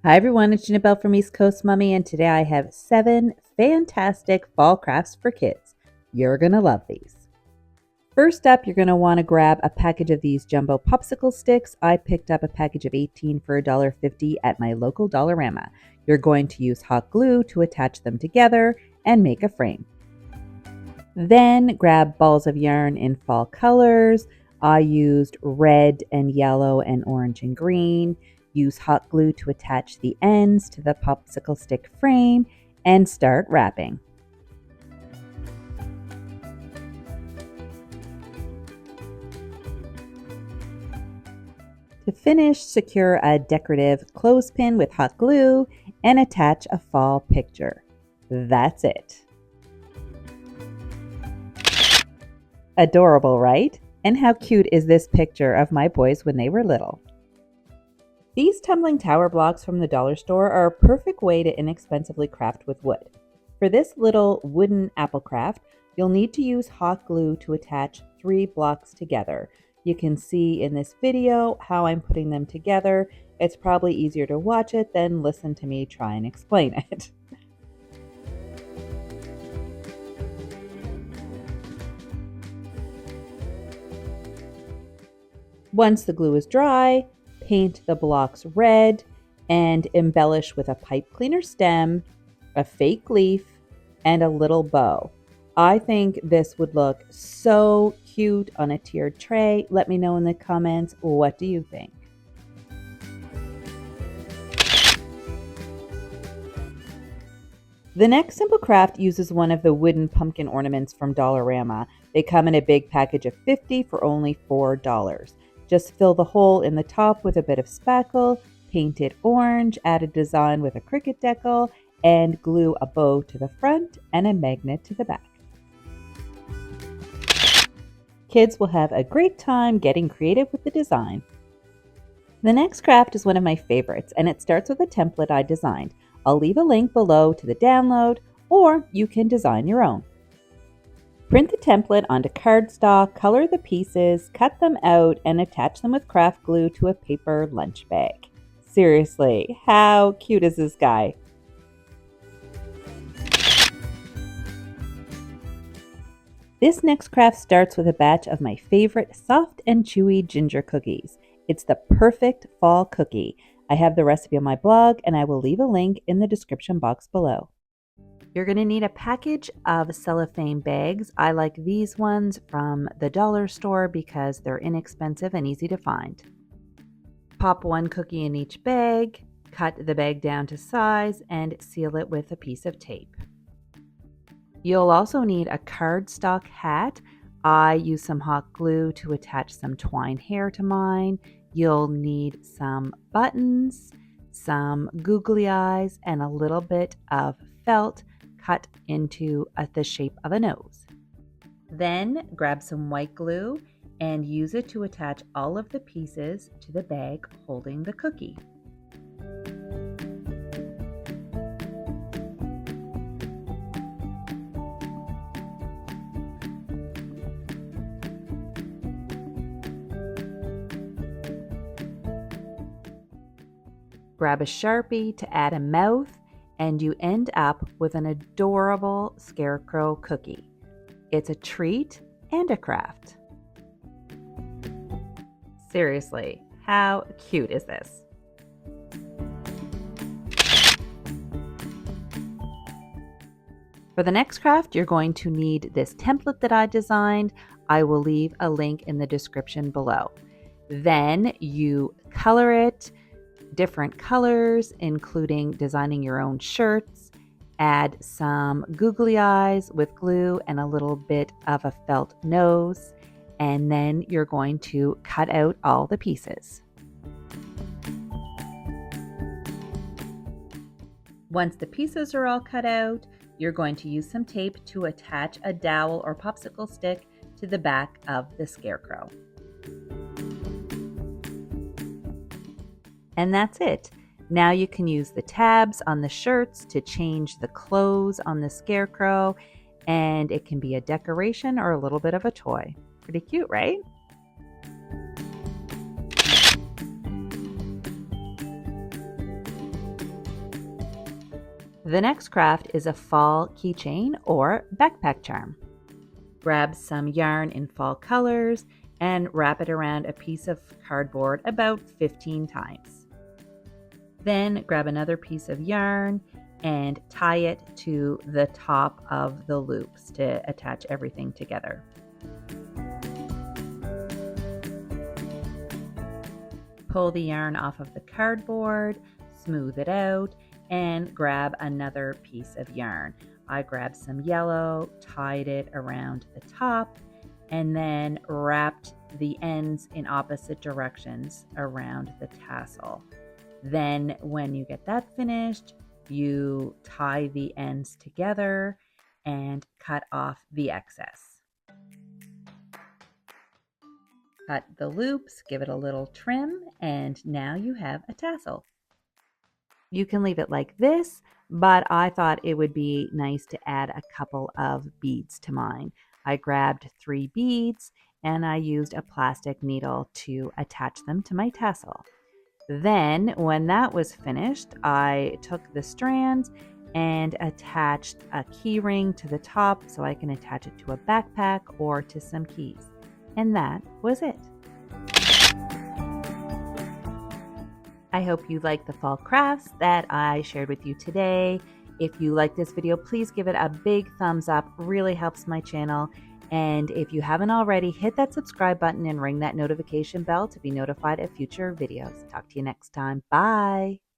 Hi everyone, it's Janabelle from East Coast Mummy, and today I have 7 fantastic fall crafts for kids. You're going to love these. First up, you're going to want to grab a package of these jumbo popsicle sticks. I picked up a package of 18 for $1.50 at my local Dollarama. You're going to use hot glue to attach them together and make a frame. Then grab balls of yarn in fall colors. I used red and yellow and orange and green. Use hot glue to attach the ends to the popsicle stick frame and start wrapping. To finish, secure a decorative clothespin with hot glue and attach a fall picture. That's it. Adorable, right? And how cute is this picture of my boys when they were little? These tumbling tower blocks from the dollar store are a perfect way to inexpensively craft with wood. For this little wooden apple craft, you'll need to use hot glue to attach 3 blocks together. You can see in this video how I'm putting them together. It's probably easier to watch it than listen to me try and explain it. Once the glue is dry, paint the blocks red and embellish with a pipe cleaner stem, a fake leaf, and a little bow. I think this would look so cute on a tiered tray. Let me know in the comments, what do you think? The next simple craft uses one of the wooden pumpkin ornaments from Dollarama. They come in a big package of 50 for only $4. Just fill the hole in the top with a bit of spackle, paint it orange, add a design with a cricket decal, and glue a bow to the front and a magnet to the back. Kids will have a great time getting creative with the design. The next craft is one of my favorites, and it starts with a template I designed. I'll leave a link below to the download, or you can design your own. Print the template onto cardstock, color the pieces, cut them out, and attach them with craft glue to a paper lunch bag. Seriously, how cute is this guy? This next craft starts with a batch of my favorite soft and chewy ginger cookies. It's the perfect fall cookie. I have the recipe on my blog, and I will leave a link in the description box below. You're going to need a package of cellophane bags. I like these ones from the dollar store because they're inexpensive and easy to find. Pop 1 cookie in each bag, cut the bag down to size, and seal it with a piece of tape. You'll also need a cardstock hat. I use some hot glue to attach some twine hair to mine. You'll need some buttons, some googly eyes, and a little bit of felt cut into the shape of a nose. Then grab some white glue and use it to attach all of the pieces to the bag holding the cookie. Grab a Sharpie to add a mouth, and you end up with an adorable Scarecrow cookie. It's a treat and a craft. Seriously, how cute is this? For the next craft, you're going to need this template that I designed. I will leave a link in the description below. Then you color it different colors, including designing your own shirts. Add some googly eyes with glue and a little bit of a felt nose, and then you're going to cut out all the pieces. Once the pieces are all cut out, you're going to use some tape to attach a dowel or popsicle stick to the back of the Scarecrow. And that's it. Now you can use the tabs on the shirts to change the clothes on the Scarecrow, and it can be a decoration or a little bit of a toy. Pretty cute, right? The next craft is a fall keychain or backpack charm. Grab some yarn in fall colors and wrap it around a piece of cardboard about 15 times. Then grab another piece of yarn and tie it to the top of the loops to attach everything together. Pull the yarn off of the cardboard, smooth it out, and grab another piece of yarn. I grabbed some yellow, tied it around the top, and then wrapped the ends in opposite directions around the tassel. Then when you get that finished, you tie the ends together and cut off the excess. Cut the loops, give it a little trim, and now you have a tassel. You can leave it like this, but I thought it would be nice to add a couple of beads to mine. I grabbed 3 beads and I used a plastic needle to attach them to my tassel. Then, when that was finished, I took the strands and attached a key ring to the top so I can attach it to a backpack or to some keys. And that was it. I hope you liked the fall crafts that I shared with you today. If you like this video, please give it a big thumbs up. Really helps my channel. And if you haven't already, hit that subscribe button and ring that notification bell to be notified of future videos. Talk to you next time. Bye.